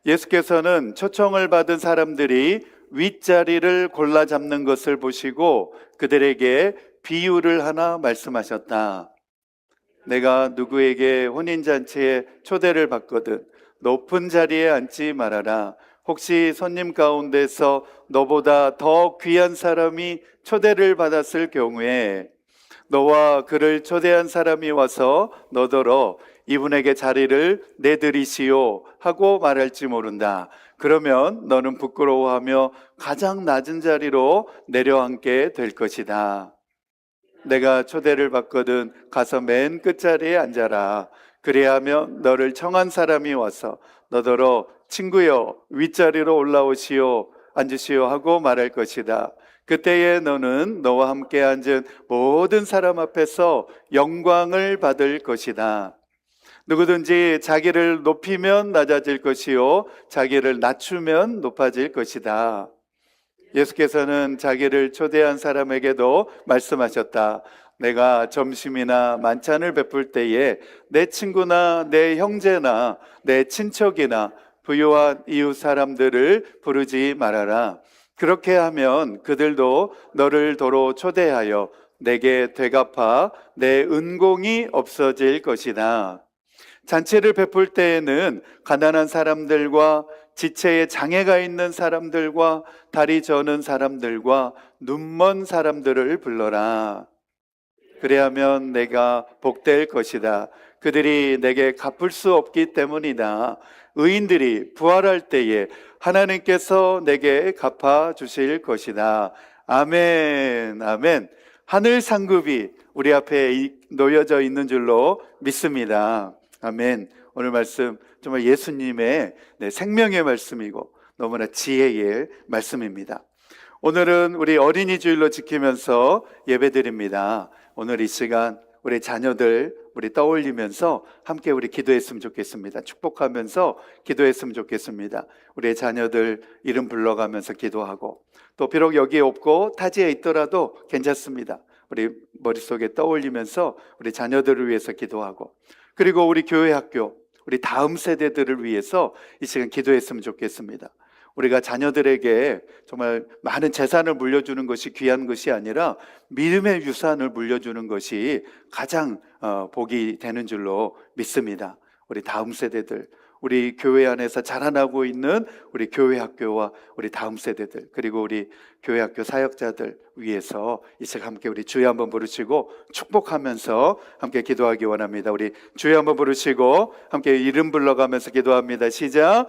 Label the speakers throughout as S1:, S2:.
S1: 예수께서는 초청을 받은 사람들이 윗자리를 골라 잡는 것을 보시고 그들에게 비유를 하나 말씀하셨다. 내가 누구에게 혼인잔치에 초대를 받거든 높은 자리에 앉지 말아라. 혹시 손님 가운데서 너보다 더 귀한 사람이 초대를 받았을 경우에 너와 그를 초대한 사람이 와서 너더러 이분에게 자리를 내드리시오 하고 말할지 모른다. 그러면 너는 부끄러워하며 가장 낮은 자리로 내려앉게 될 것이다. 내가 초대를 받거든 가서 맨 끝자리에 앉아라. 그래야 하면 너를 청한 사람이 와서 너더러 친구여 윗자리로 올라오시오 앉으시오 하고 말할 것이다. 그때에 너는 너와 함께 앉은 모든 사람 앞에서 영광을 받을 것이다. 누구든지 자기를 높이면 낮아질 것이요 자기를 낮추면 높아질 것이다. 예수께서는 자기를 초대한 사람에게도 말씀하셨다. 내가 점심이나 만찬을 베풀 때에 내 친구나 내 형제나 내 친척이나 부유한 이웃 사람들을 부르지 말아라. 그렇게 하면 그들도 너를 도로 초대하여 내게 되갚아 내 은공이 없어질 것이다. 잔치를 베풀 때에는 가난한 사람들과 지체에 장애가 있는 사람들과 다리 저는 사람들과 눈먼 사람들을 불러라. 그래야면 내가 복될 것이다. 그들이 내게 갚을 수 없기 때문이다. 의인들이 부활할 때에 하나님께서 내게 갚아 주실 것이다. 아멘, 아멘. 하늘 상급이 우리 앞에 놓여져 있는 줄로 믿습니다. 아멘. 오늘 말씀 정말 예수님의 생명의 말씀이고 너무나 지혜의 말씀입니다. 오늘은 우리 어린이 주일로 지키면서 예배드립니다. 오늘 이 시간 우리 자녀들 우리 떠올리면서 함께 우리 기도했으면 좋겠습니다. 축복하면서 기도했으면 좋겠습니다. 우리의 자녀들 이름 불러가면서 기도하고 또 비록 여기에 없고 타지에 있더라도 괜찮습니다. 우리 머릿속에 떠올리면서 우리 자녀들을 위해서 기도하고 그리고 우리 교회 학교 우리 다음 세대들을 위해서 이 시간 기도했으면 좋겠습니다. 우리가 자녀들에게 정말 많은 재산을 물려주는 것이 귀한 것이 아니라 믿음의 유산을 물려주는 것이 가장 복이 되는 줄로 믿습니다. 우리 다음 세대들, 우리 교회 안에서 자라나고 있는 우리 교회 학교와 우리 다음 세대들 그리고 우리 교회 학교 사역자들 위해서 이 시간 함께 우리 주여 한번 부르시고 축복하면서 함께 기도하기 원합니다. 우리 주여 한번 부르시고 함께 이름 불러가면서 기도합니다. 시작.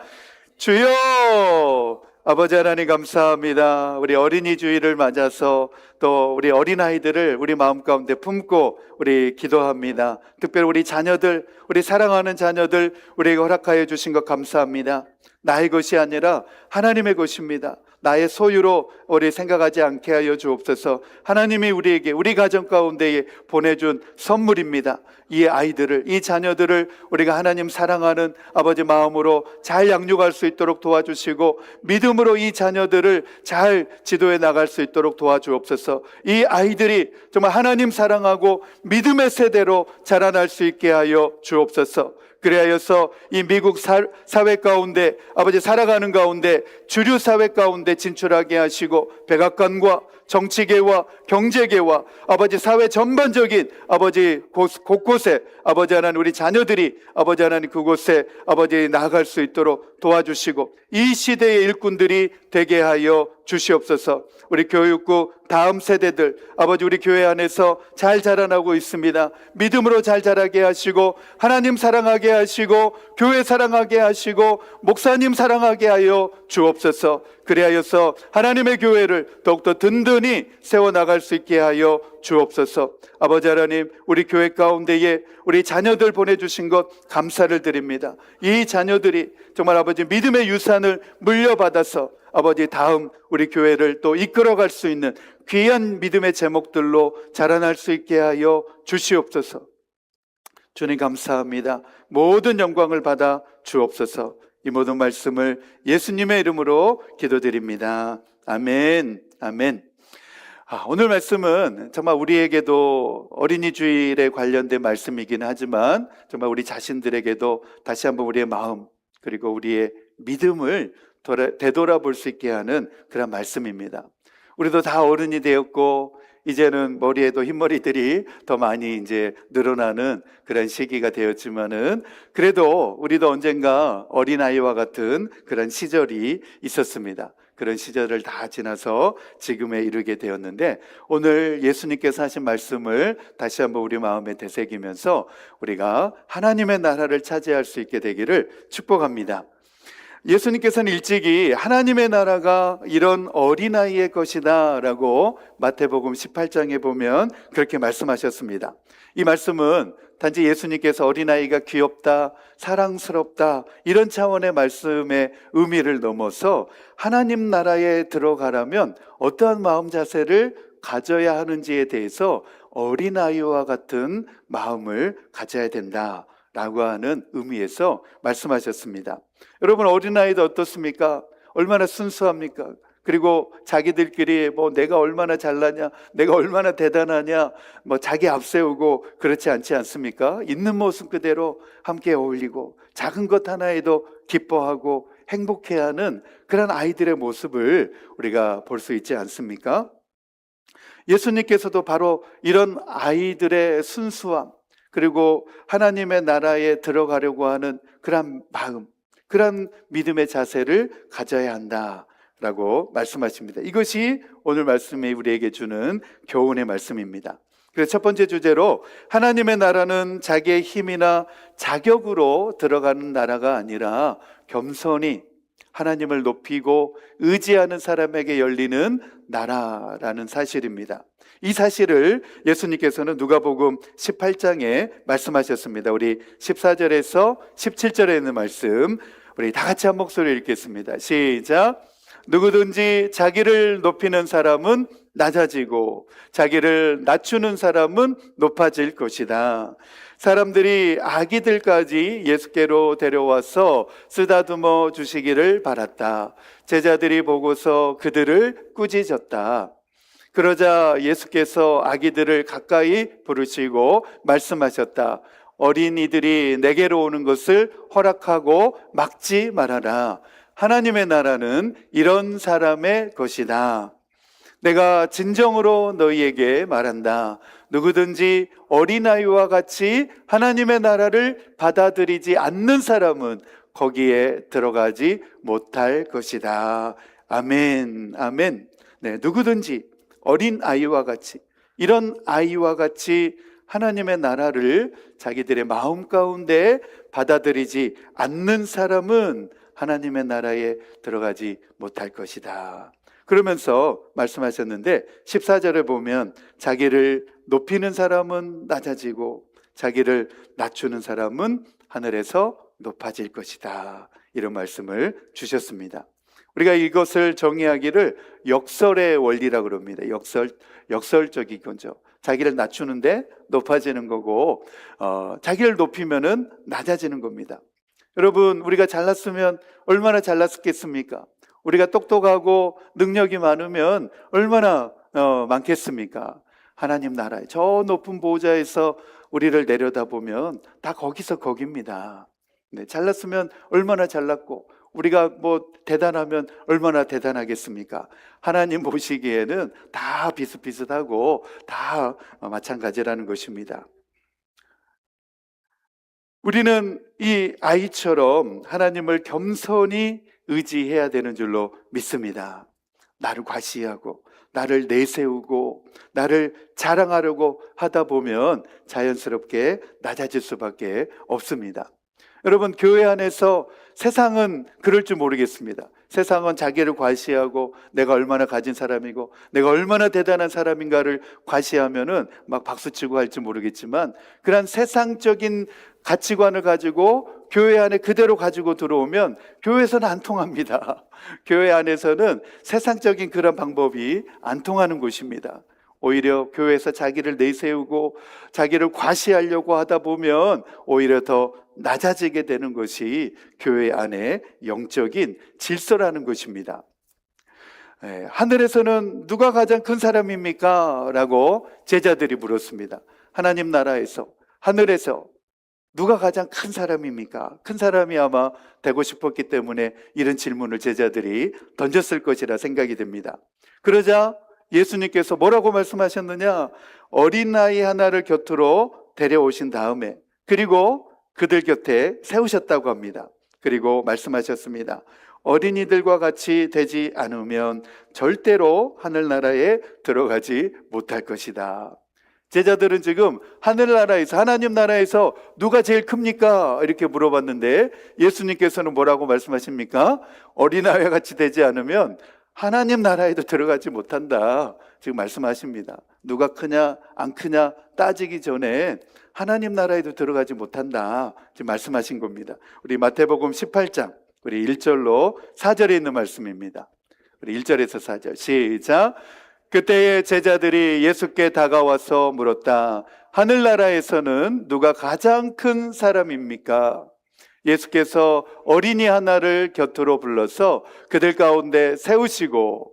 S1: 주여! 아버지 하나님 감사합니다. 우리 어린이 주일을 맞아서 또 우리 어린아이들을 우리 마음 가운데 품고 우리 기도합니다. 특별히 우리 자녀들, 우리 사랑하는 자녀들 우리에게 허락하여 주신 것 감사합니다. 나의 것이 아니라 하나님의 것입니다. 나의 소유로 우리 생각하지 않게 하여 주옵소서. 하나님이 우리에게 우리 가정 가운데에 보내준 선물입니다. 이 아이들을, 이 자녀들을 우리가 하나님 사랑하는 아버지 마음으로 잘 양육할 수 있도록 도와주시고 믿음으로 이 자녀들을 잘 지도해 나갈 수 있도록 도와주옵소서. 이 아이들이 정말 하나님 사랑하고 믿음의 세대로 자라날 수 있게 하여 주옵소서. 그래야여서 이 미국 사회 가운데 아버지 살아가는 가운데 주류 사회 가운데 진출하게 하시고 백악관과 정치계와 경제계와 아버지 사회 전반적인 아버지 곳곳에 아버지 하나님 우리 자녀들이 아버지 하나님 그곳에 아버지 나아갈 수 있도록 도와주시고 이 시대의 일꾼들이 되게 하여 주시옵소서. 우리 교육부 다음 세대들 아버지 우리 교회 안에서 잘 자라나고 있습니다. 믿음으로 잘 자라게 하시고 하나님 사랑하게 하시고 교회 사랑하게 하시고 목사님 사랑하게 하여 주옵소서. 그래하여서 하나님의 교회를 더욱더 든든히 세워나갈 수 있게 하여 주옵소서. 아버지 하나님 우리 교회 가운데에 우리 자녀들 보내주신 것 감사를 드립니다. 이 자녀들이 정말 아버지 믿음의 유산을 물려받아서 아버지 다음 우리 교회를 또 이끌어갈 수 있는 귀한 믿음의 제목들로 자라날 수 있게 하여 주시옵소서. 주님 감사합니다. 모든 영광을 받아 주옵소서. 이 모든 말씀을 예수님의 이름으로 기도드립니다. 아멘, 아멘. 오늘 말씀은 정말 우리에게도 어린이 주일에 관련된 말씀이긴 하지만 정말 우리 자신들에게도 다시 한번 우리의 마음 그리고 우리의 믿음을 되돌아볼 수 있게 하는 그런 말씀입니다. 우리도 다 어른이 되었고 이제는 머리에도 흰머리들이 더 많이 이제 늘어나는 그런 시기가 되었지만은 그래도 우리도 언젠가 어린아이와 같은 그런 시절이 있었습니다. 그런 시절을 다 지나서 지금에 이르게 되었는데 오늘 예수님께서 하신 말씀을 다시 한번 우리 마음에 되새기면서 우리가 하나님의 나라를 차지할 수 있게 되기를 축복합니다. 예수님께서는 일찍이 하나님의 나라가 이런 어린아이의 것이다 라고 마태복음 18장에 보면 그렇게 말씀하셨습니다. 이 말씀은 단지 예수님께서 어린아이가 귀엽다, 사랑스럽다 이런 차원의 말씀의 의미를 넘어서 하나님 나라에 들어가려면 어떠한 마음 자세를 가져야 하는지에 대해서 어린아이와 같은 마음을 가져야 된다 라고 하는 의미에서 말씀하셨습니다. 여러분, 어린아이도 어떻습니까? 얼마나 순수합니까? 그리고 자기들끼리 내가 얼마나 잘나냐, 내가 얼마나 대단하냐, 자기 앞세우고 그렇지 않지 않습니까? 있는 모습 그대로 함께 어울리고 작은 것 하나에도 기뻐하고 행복해하는 그런 아이들의 모습을 우리가 볼 수 있지 않습니까? 예수님께서도 바로 이런 아이들의 순수함, 그리고 하나님의 나라에 들어가려고 하는 그런 마음, 그런 믿음의 자세를 가져야 한다라고 말씀하십니다. 이것이 오늘 말씀이 우리에게 주는 교훈의 말씀입니다. 그래서 첫 번째 주제로 하나님의 나라는 자기의 힘이나 자격으로 들어가는 나라가 아니라 겸손히 하나님을 높이고 의지하는 사람에게 열리는 나라라는 사실입니다. 이 사실을 예수님께서는 누가복음 18장에 말씀하셨습니다. 우리 14절에서 17절에 있는 말씀 우리 다 같이 한 목소리 읽겠습니다. 시작. 누구든지 자기를 높이는 사람은 낮아지고 자기를 낮추는 사람은 높아질 것이다. 사람들이 아기들까지 예수께로 데려와서 쓰다듬어 주시기를 바랐다. 제자들이 보고서 그들을 꾸짖었다. 그러자 예수께서 아기들을 가까이 부르시고 말씀하셨다. 어린이들이 내게로 오는 것을 허락하고 막지 말아라. 하나님의 나라는 이런 사람의 것이다. 내가 진정으로 너희에게 말한다. 누구든지 어린아이와 같이 하나님의 나라를 받아들이지 않는 사람은 거기에 들어가지 못할 것이다. 아멘, 아멘. 네, 누구든지 어린아이와 같이, 이런 아이와 같이 하나님의 나라를 자기들의 마음 가운데 받아들이지 않는 사람은 하나님의 나라에 들어가지 못할 것이다. 그러면서 말씀하셨는데 14절에 보면 자기를 높이는 사람은 낮아지고 자기를 낮추는 사람은 하늘에서 높아질 것이다. 이런 말씀을 주셨습니다. 우리가 이것을 정의하기를 역설의 원리라고 그럽니다. 역설적인 거죠. 자기를 낮추는데 높아지는 거고 자기를 높이면은 낮아지는 겁니다. 여러분, 우리가 잘났으면 얼마나 잘났겠습니까? 우리가 똑똑하고 능력이 많으면 얼마나 많겠습니까? 하나님 나라에 저 높은 보좌에서 우리를 내려다보면 다 거기서 거기입니다. 네, 잘났으면 얼마나 잘났고 우리가 대단하면 얼마나 대단하겠습니까? 하나님 보시기에는 다 비슷비슷하고 다 마찬가지라는 것입니다. 우리는 이 아이처럼 하나님을 겸손히 의지해야 되는 줄로 믿습니다. 나를 과시하고 나를 내세우고 나를 자랑하려고 하다 보면 자연스럽게 낮아질 수밖에 없습니다. 여러분, 교회 안에서 세상은 그럴 줄 모르겠습니다. 세상은 자기를 과시하고 내가 얼마나 가진 사람이고 내가 얼마나 대단한 사람인가를 과시하면은 막 박수치고 할지 모르겠지만 그런 세상적인 가치관을 가지고 교회 안에 그대로 가지고 들어오면 교회에서는 안 통합니다. 교회 안에서는 세상적인 그런 방법이 안 통하는 곳입니다. 오히려 교회에서 자기를 내세우고 자기를 과시하려고 하다 보면 오히려 더 낮아지게 되는 것이 교회 안에 영적인 질서라는 것입니다. 하늘에서는 누가 가장 큰 사람입니까? 라고 제자들이 물었습니다. 하나님 나라에서, 하늘에서 누가 가장 큰 사람입니까? 큰 사람이 아마 되고 싶었기 때문에 이런 질문을 제자들이 던졌을 것이라 생각이 됩니다. 그러자 예수님께서 뭐라고 말씀하셨느냐? 어린아이 하나를 곁으로 데려오신 다음에 그리고 그들 곁에 세우셨다고 합니다. 그리고 말씀하셨습니다. 어린이들과 같이 되지 않으면 절대로 하늘나라에 들어가지 못할 것이다. 제자들은 지금 하늘나라에서, 하나님 나라에서 누가 제일 큽니까? 이렇게 물어봤는데 예수님께서는 뭐라고 말씀하십니까? 어린아이와 같이 되지 않으면 하나님 나라에도 들어가지 못한다. 지금 말씀하십니다. 누가 크냐 안 크냐 따지기 전에 하나님 나라에도 들어가지 못한다. 지금 말씀하신 겁니다. 우리 마태복음 18장 우리 1절로 4절에 있는 말씀입니다. 우리 1절에서 4절 시작. 그때의 제자들이 예수께 다가와서 물었다. 하늘나라에서는 누가 가장 큰 사람입니까? 예수께서 어린이 하나를 곁으로 불러서 그들 가운데 세우시고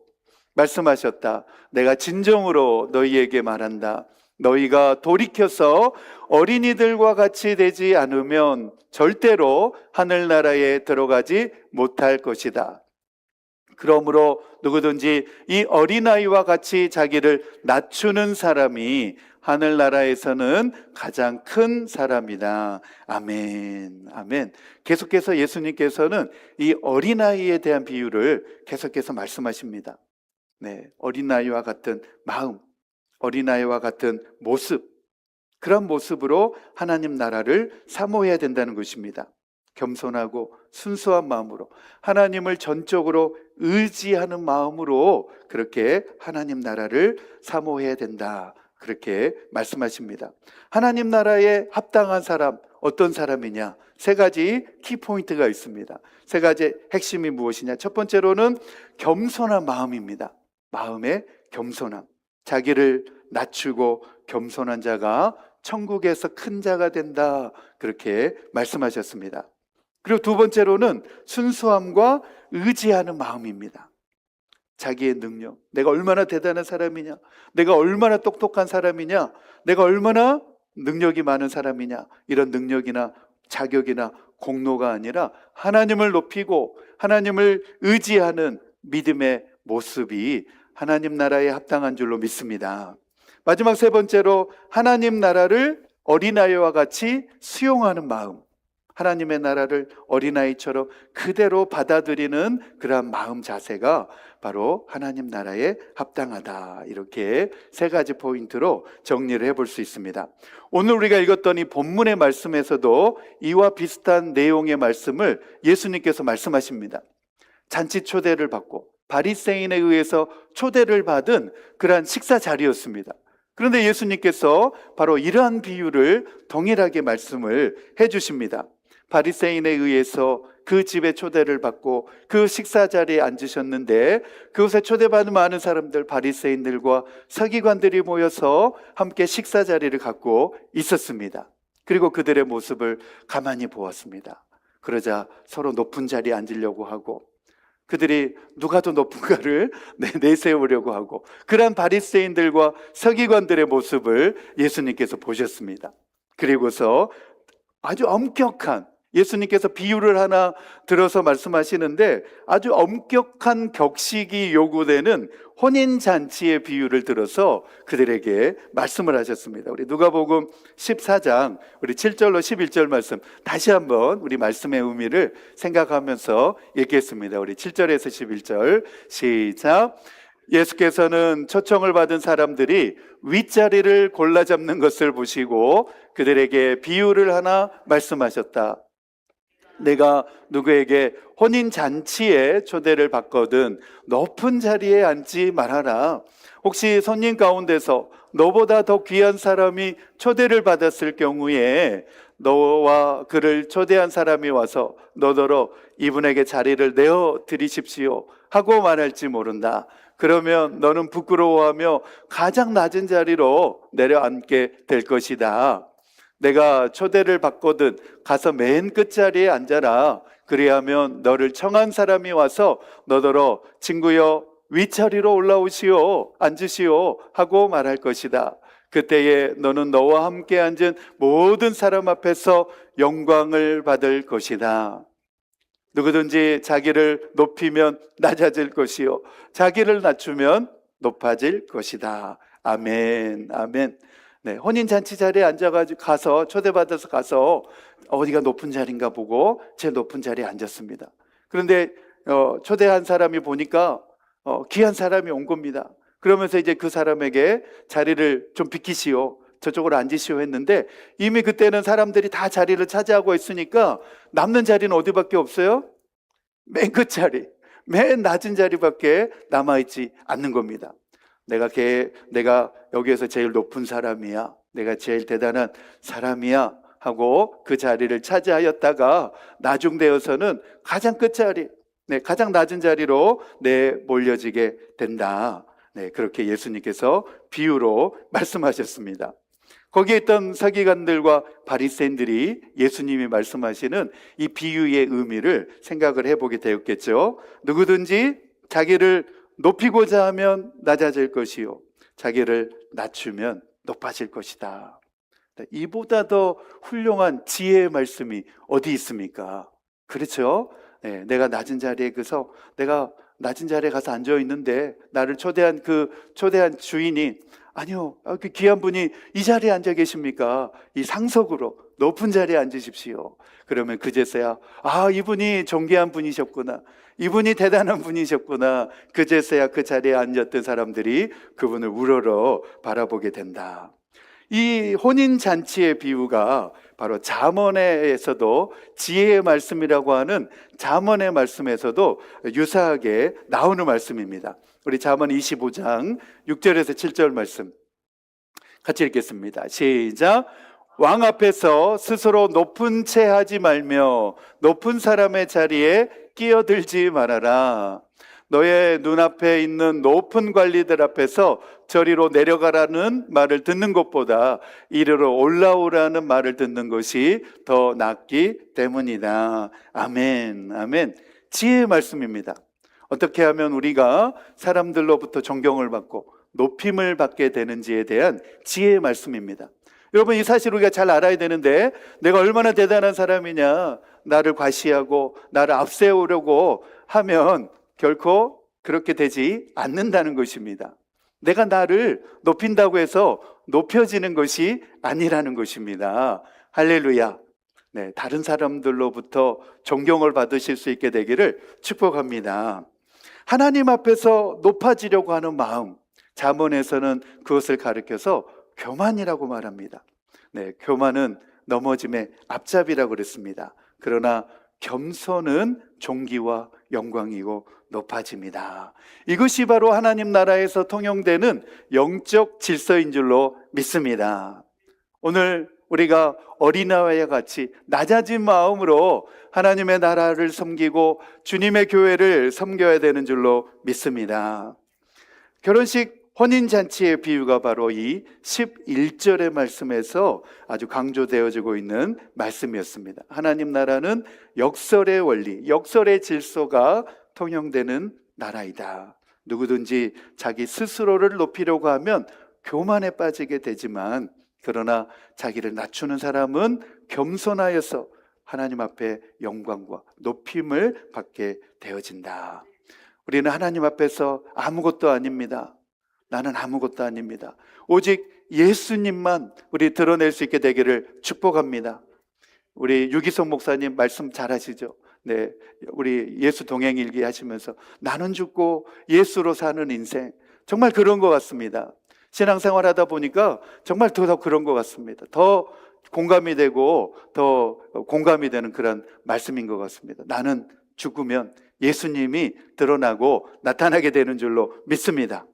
S1: 말씀하셨다. 내가 진정으로 너희에게 말한다. 너희가 돌이켜서 어린이들과 같이 되지 않으면 절대로 하늘나라에 들어가지 못할 것이다. 그러므로 누구든지 이 어린아이와 같이 자기를 낮추는 사람이 하늘나라에서는 가장 큰 사람이다. 아멘. 아멘. 계속해서 예수님께서는 이 어린아이에 대한 비유를 계속해서 말씀하십니다. 네, 어린아이와 같은 마음, 어린아이와 같은 모습, 그런 모습으로 하나님 나라를 사모해야 된다는 것입니다. 겸손하고 순수한 마음으로 하나님을 전적으로 의지하는 마음으로 그렇게 하나님 나라를 사모해야 된다. 그렇게 말씀하십니다. 하나님 나라에 합당한 사람, 어떤 사람이냐? 세 가지 키포인트가 있습니다. 세 가지 핵심이 무엇이냐? 첫 번째로는 겸손한 마음입니다. 마음의 겸손함. 자기를 낮추고 겸손한 자가 천국에서 큰 자가 된다. 그렇게 말씀하셨습니다. 그리고 두 번째로는 순수함과 의지하는 마음입니다. 자기의 능력, 내가 얼마나 대단한 사람이냐, 내가 얼마나 똑똑한 사람이냐, 내가 얼마나 능력이 많은 사람이냐, 이런 능력이나 자격이나 공로가 아니라 하나님을 높이고 하나님을 의지하는 믿음의 모습이 하나님 나라에 합당한 줄로 믿습니다. 마지막 세 번째로 하나님 나라를 어린아이와 같이 수용하는 마음, 하나님의 나라를 어린아이처럼 그대로 받아들이는 그러한 마음 자세가 바로 하나님 나라에 합당하다. 이렇게 세 가지 포인트로 정리를 해볼 수 있습니다. 오늘 우리가 읽었던 이 본문의 말씀에서도 이와 비슷한 내용의 말씀을 예수님께서 말씀하십니다. 잔치 초대를 받고 바리새인에 의해서 초대를 받은 그러한 식사 자리였습니다. 그런데 예수님께서 바로 이러한 비유를 동일하게 말씀을 해주십니다. 바리새인에 의해서 그 집에 초대를 받고 그 식사 자리에 앉으셨는데 그곳에 초대받은 많은 사람들, 바리새인들과 서기관들이 모여서 함께 식사 자리를 갖고 있었습니다. 그리고 그들의 모습을 가만히 보았습니다. 그러자 서로 높은 자리에 앉으려고 하고 그들이 누가 더 높은가를 내세우려고 하고 그러한 바리새인들과 서기관들의 모습을 예수님께서 보셨습니다. 그리고서 아주 엄격한 예수님께서 비유를 하나 들어서 말씀하시는데 아주 엄격한 격식이 요구되는 혼인잔치의 비유를 들어서 그들에게 말씀을 하셨습니다. 우리 누가복음 14장 우리 7절로 11절 말씀 다시 한번 우리 말씀의 의미를 생각하면서 읽겠습니다. 우리 7절에서 11절 시작. 예수께서는 초청을 받은 사람들이 윗자리를 골라 잡는 것을 보시고 그들에게 비유를 하나 말씀하셨다. 내가 누구에게 혼인잔치에 초대를 받거든 높은 자리에 앉지 말아라. 혹시 손님 가운데서 너보다 더 귀한 사람이 초대를 받았을 경우에 너와 그를 초대한 사람이 와서 너더러 이분에게 자리를 내어 드리십시오 하고 말할지 모른다. 그러면 너는 부끄러워하며 가장 낮은 자리로 내려앉게 될 것이다. 내가 초대를 받거든 가서 맨 끝자리에 앉아라. 그리하면 너를 청한 사람이 와서 너더러 친구여 윗자리로 올라오시오 앉으시오 하고 말할 것이다. 그때에 너는 너와 함께 앉은 모든 사람 앞에서 영광을 받을 것이다. 누구든지 자기를 높이면 낮아질 것이요 자기를 낮추면 높아질 것이다. 아멘, 아멘. 네, 혼인잔치 자리에 앉아가지고 가서 초대받아서 가서 어디가 높은 자리인가 보고 제일 높은 자리에 앉았습니다. 그런데 초대한 사람이 보니까 귀한 사람이 온 겁니다. 그러면서 이제 그 사람에게 자리를 좀 비키시오, 저쪽으로 앉으시오 했는데 이미 그때는 사람들이 다 자리를 차지하고 있으니까 남는 자리는 어디밖에 없어요? 맨 끝자리, 맨 낮은 자리밖에 남아있지 않는 겁니다. 내가 여기에서 제일 높은 사람이야, 내가 제일 대단한 사람이야 하고 그 자리를 차지하였다가 나중되어서는 가장 끝자리, 가장 낮은 자리로 몰려지게 된다. 그렇게 예수님께서 비유로 말씀하셨습니다. 거기에 있던 서기관들과 바리새인들이 예수님이 말씀하시는 이 비유의 의미를 생각을 해보게 되었겠죠. 누구든지 자기를 높이고자 하면 낮아질 것이요 자기를 낮추면 높아질 것이다. 이보다 더 훌륭한 지혜의 말씀이 어디 있습니까? 그렇죠? 내가 낮은 자리에 가서 앉아 있는데 나를 초대한 주인이 아니요, 그 귀한 분이 이 자리에 앉아 계십니까? 이 상석으로 높은 자리에 앉으십시오. 그러면 그제서야 이분이 존귀한 분이셨구나, 이분이 대단한 분이셨구나, 그제서야 그 자리에 앉았던 사람들이 그분을 우러러 바라보게 된다. 이 혼인잔치의 비유가 바로 잠언에서도 지혜의 말씀이라고 하는 잠언의 말씀에서도 유사하게 나오는 말씀입니다. 우리 잠언 25장 6절에서 7절 말씀 같이 읽겠습니다. 시작. 왕 앞에서 스스로 높은 채 하지 말며 높은 사람의 자리에 끼어들지 말아라. 너의 눈앞에 있는 높은 관리들 앞에서 저리로 내려가라는 말을 듣는 것보다 이리로 올라오라는 말을 듣는 것이 더 낫기 때문이다. 아멘, 아멘. 지혜의 말씀입니다. 어떻게 하면 우리가 사람들로부터 존경을 받고 높임을 받게 되는지에 대한 지혜의 말씀입니다. 여러분, 이 사실 우리가 잘 알아야 되는데, 내가 얼마나 대단한 사람이냐, 나를 과시하고 나를 앞세우려고 하면 결코 그렇게 되지 않는다는 것입니다. 내가 나를 높인다고 해서 높여지는 것이 아니라는 것입니다. 할렐루야. 다른 사람들로부터 존경을 받으실 수 있게 되기를 축복합니다. 하나님 앞에서 높아지려고 하는 마음, 잠언에서는 그것을 가리켜서 교만이라고 말합니다. 교만은 넘어짐의 앞잡이라고 그랬습니다. 그러나 겸손은 존귀와 영광이고 높아집니다. 이것이 바로 하나님 나라에서 통용되는 영적 질서인 줄로 믿습니다. 오늘 우리가 어린아이와 같이 낮아진 마음으로 하나님의 나라를 섬기고 주님의 교회를 섬겨야 되는 줄로 믿습니다. 결혼식 혼인잔치의 비유가 바로 이 11절의 말씀에서 아주 강조되어지고 있는 말씀이었습니다. 하나님 나라는 역설의 원리, 역설의 질서가 통용되는 나라이다. 누구든지 자기 스스로를 높이려고 하면 교만에 빠지게 되지만, 그러나 자기를 낮추는 사람은 겸손하여서 하나님 앞에 영광과 높임을 받게 되어진다. 우리는 하나님 앞에서 아무것도 아닙니다. 나는 아무것도 아닙니다. 오직 예수님만 우리 드러낼 수 있게 되기를 축복합니다. 우리 유기성 목사님 말씀 잘 하시죠? 우리 예수 동행일기 하시면서 나는 죽고 예수로 사는 인생, 정말 그런 것 같습니다. 신앙생활 하다 보니까 정말 더 그런 것 같습니다. 더 공감이 되고 더 공감이 되는 그런 말씀인 것 같습니다. 나는 죽으면 예수님이 드러나고 나타나게 되는 줄로 믿습니다.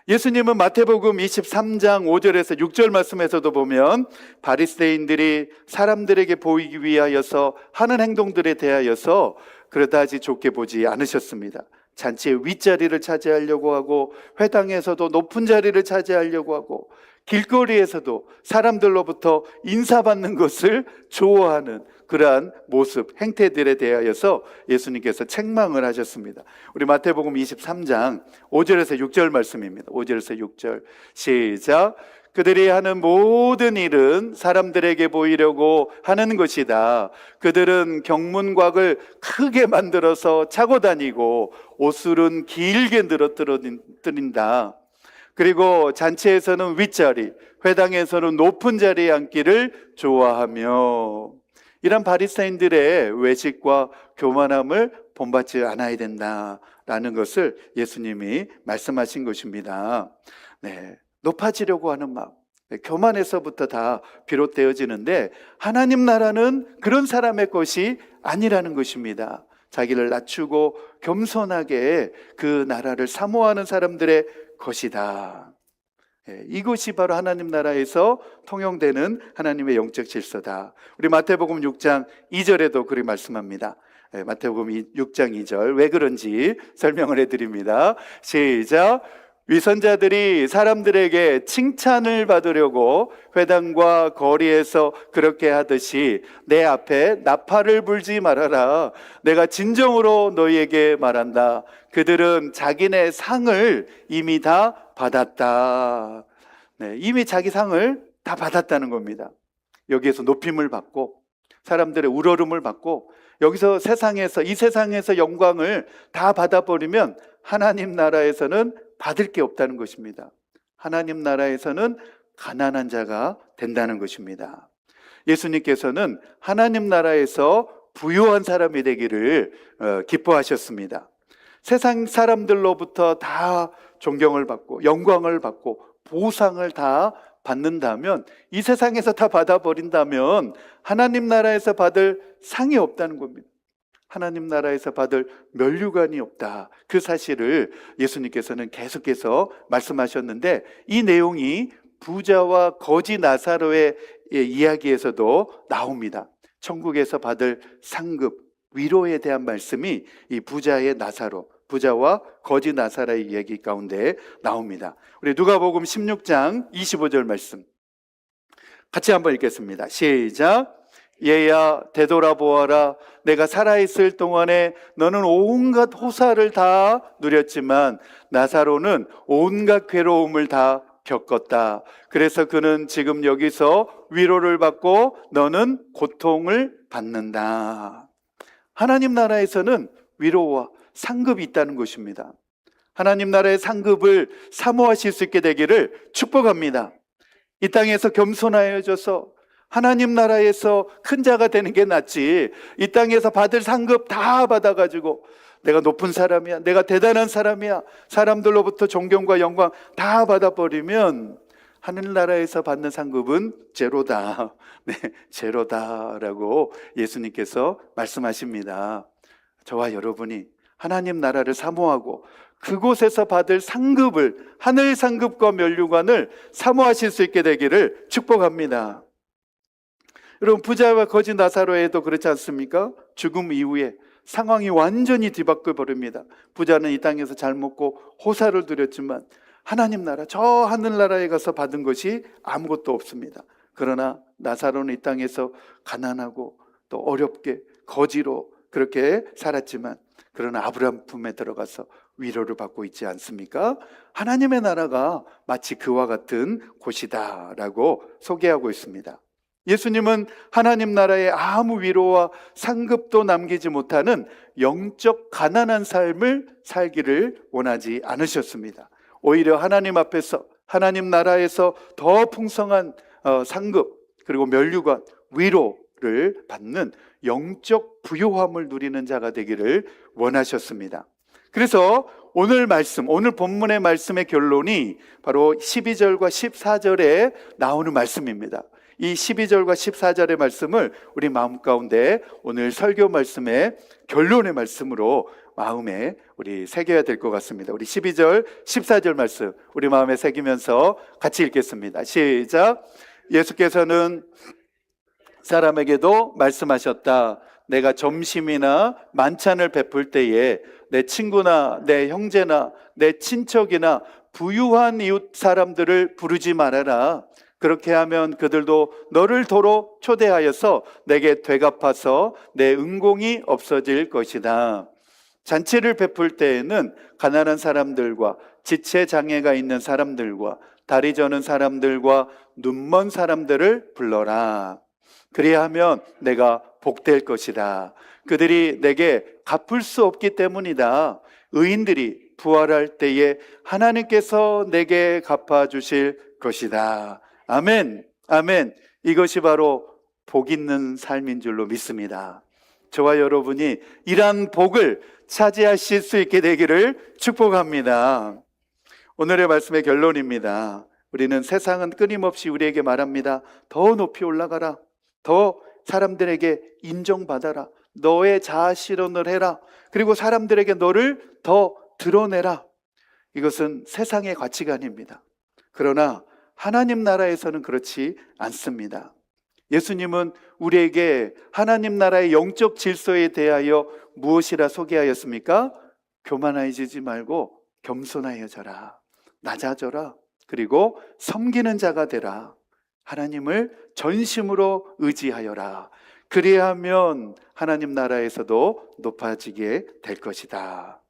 S1: 예수님은 마태복음 23장 5절에서 6절 말씀에서도 보면 바리새인들이 사람들에게 보이기 위하여서 하는 행동들에 대하여서 그다지 좋게 보지 않으셨습니다. 잔치의 윗자리를 차지하려고 하고, 회당에서도 높은 자리를 차지하려고 하고, 길거리에서도 사람들로부터 인사받는 것을 좋아하는 그러한 모습, 행태들에 대하여서 예수님께서 책망을 하셨습니다. 우리 마태복음 23장 5절에서 6절 말씀입니다. 5절에서 6절 시작. 그들이 하는 모든 일은 사람들에게 보이려고 하는 것이다. 그들은 경문곽을 크게 만들어서 차고 다니고 옷술은 길게 늘어뜨린다. 그리고 잔치에서는 윗자리, 회당에서는 높은 자리에 앉기를 좋아하며, 이런 바리새인들의 외식과 교만함을 본받지 않아야 된다라는 것을 예수님이 말씀하신 것입니다. 네, 높아지려고 하는 마음, 교만에서부터 다 비롯되어지는데 하나님 나라는 그런 사람의 것이 아니라는 것입니다. 자기를 낮추고 겸손하게 그 나라를 사모하는 사람들의 것이다. 이것이 바로 하나님 나라에서 통용되는 하나님의 영적 질서다. 우리 마태복음 6장 2절에도 그렇게 말씀합니다. 마태복음 6장 2절, 왜 그런지 설명을 해드립니다. 시작. 위선자들이 사람들에게 칭찬을 받으려고 회당과 거리에서 그렇게 하듯이 내 앞에 나팔을 불지 말아라. 내가 진정으로 너희에게 말한다. 그들은 자기네 상을 이미 다 받았다. 네, 이미 자기 상을 다 받았다는 겁니다. 여기에서 높임을 받고 사람들의 우러름을 받고 여기서 이 세상에서 영광을 다 받아버리면 하나님 나라에서는 받을 게 없다는 것입니다. 하나님 나라에서는 가난한 자가 된다는 것입니다. 예수님께서는 하나님 나라에서 부유한 사람이 되기를 기뻐하셨습니다. 세상 사람들로부터 다 존경을 받고 영광을 받고 보상을 다 받는다면, 이 세상에서 다 받아버린다면 하나님 나라에서 받을 상이 없다는 겁니다. 하나님 나라에서 받을 면류관이 없다. 그 사실을 예수님께서는 계속해서 말씀하셨는데, 이 내용이 부자와 거지 나사로의 이야기에서도 나옵니다. 천국에서 받을 상급, 위로에 대한 말씀이 이 부자와 거지 나사로의 이야기 가운데 나옵니다. 우리 누가복음 16장 25절 말씀 같이 한번 읽겠습니다. 시작. 얘야 되돌아보아라. 내가 살아있을 동안에 너는 온갖 호사를 다 누렸지만 나사로는 온갖 괴로움을 다 겪었다. 그래서 그는 지금 여기서 위로를 받고 너는 고통을 받는다. 하나님 나라에서는 위로와 상급이 있다는 것입니다. 하나님 나라의 상급을 사모하실 수 있게 되기를 축복합니다. 이 땅에서 겸손하여져서 하나님 나라에서 큰 자가 되는 게 낫지, 이 땅에서 받을 상급 다 받아가지고 내가 높은 사람이야, 내가 대단한 사람이야, 사람들로부터 존경과 영광 다 받아버리면 하늘나라에서 받는 상급은 제로다. 네, 제로다라고 예수님께서 말씀하십니다. 저와 여러분이 하나님 나라를 사모하고 그곳에서 받을 상급을, 하늘 상급과 면류관을 사모하실 수 있게 되기를 축복합니다. 여러분, 부자와 거지 나사로에도 그렇지 않습니까? 죽음 이후에 상황이 완전히 뒤바뀌어 버립니다. 부자는 이 땅에서 잘 먹고 호사를 누렸지만 하나님 나라, 저 하늘나라에 가서 받은 것이 아무것도 없습니다. 그러나 나사로는 이 땅에서 가난하고 또 어렵게 거지로 그렇게 살았지만, 그러나 아브라함 품에 들어가서 위로를 받고 있지 않습니까? 하나님의 나라가 마치 그와 같은 곳이다라고 소개하고 있습니다. 예수님은 하나님 나라에 아무 위로와 상급도 남기지 못하는 영적 가난한 삶을 살기를 원하지 않으셨습니다. 오히려 하나님 앞에서, 하나님 나라에서 더 풍성한 상급, 그리고 면류관, 위로를 받는 영적 부요함을 누리는 자가 되기를 원하셨습니다. 그래서 오늘 본문의 말씀의 결론이 바로 12절과 14절에 나오는 말씀입니다. 이 12절과 14절의 말씀을 우리 마음 가운데 오늘 설교 말씀의 결론의 말씀으로 마음에 우리 새겨야 될 것 같습니다. 우리 12절, 14절 말씀 우리 마음에 새기면서 같이 읽겠습니다. 시작. 예수께서는 사람에게도 말씀하셨다. 내가 점심이나 만찬을 베풀 때에 내 친구나 내 형제나 내 친척이나 부유한 이웃 사람들을 부르지 말아라. 그렇게 하면 그들도 너를 도로 초대하여서 내게 되갚아서 내 은공이 없어질 것이다. 잔치를 베풀 때에는 가난한 사람들과 지체 장애가 있는 사람들과 다리 저는 사람들과 눈먼 사람들을 불러라. 그래야 하면 내가 복될 것이다. 그들이 내게 갚을 수 없기 때문이다. 의인들이 부활할 때에 하나님께서 내게 갚아주실 것이다. 아멘, 아멘. 이것이 바로 복 있는 삶인 줄로 믿습니다. 저와 여러분이 이러한 복을 차지하실 수 있게 되기를 축복합니다. 오늘의 말씀의 결론입니다. 우리는 세상은 끊임없이 우리에게 말합니다. 더 높이 올라가라. 더 사람들에게 인정받아라. 너의 자아 실현을 해라. 그리고 사람들에게 너를 더 드러내라. 이것은 세상의 가치관입니다. 그러나 하나님 나라에서는 그렇지 않습니다. 예수님은 우리에게 하나님 나라의 영적 질서에 대하여 무엇이라 소개하였습니까? 교만해지지 말고 겸손하여져라. 낮아져라. 그리고 섬기는 자가 되라. 하나님을 전심으로 의지하여라. 그래야 하면 하나님 나라에서도 높아지게 될 것이다.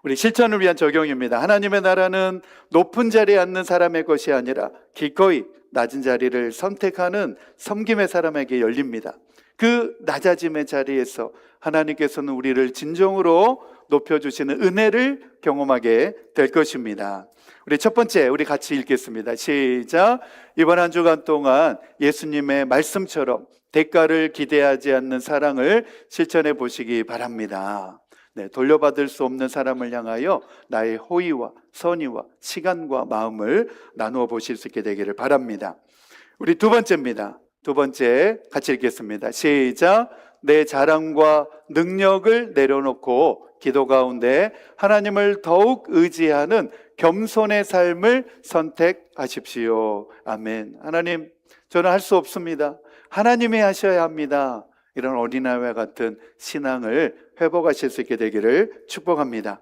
S1: 우리 실천을 위한 적용입니다. 하나님의 나라는 높은 자리에 앉는 사람의 것이 아니라 기꺼이 낮은 자리를 선택하는 섬김의 사람에게 열립니다. 그 낮아짐의 자리에서 하나님께서는 우리를 진정으로 높여주시는 은혜를 경험하게 될 것입니다. 우리 첫 번째, 우리 같이 읽겠습니다. 시작. 이번 한 주간 동안 예수님의 말씀처럼 대가를 기대하지 않는 사랑을 실천해 보시기 바랍니다. 돌려받을 수 없는 사람을 향하여 나의 호의와 선의와 시간과 마음을 나누어 보실 수 있게 되기를 바랍니다. 우리 두 번째입니다. 두 번째 같이 읽겠습니다. 시작. 내 자랑과 능력을 내려놓고 기도 가운데 하나님을 더욱 의지하는 겸손의 삶을 선택하십시오. 아멘. 하나님, 저는 할 수 없습니다. 하나님이 하셔야 합니다. 이런 어린아이와 같은 신앙을 회복하실 수 있게 되기를 축복합니다.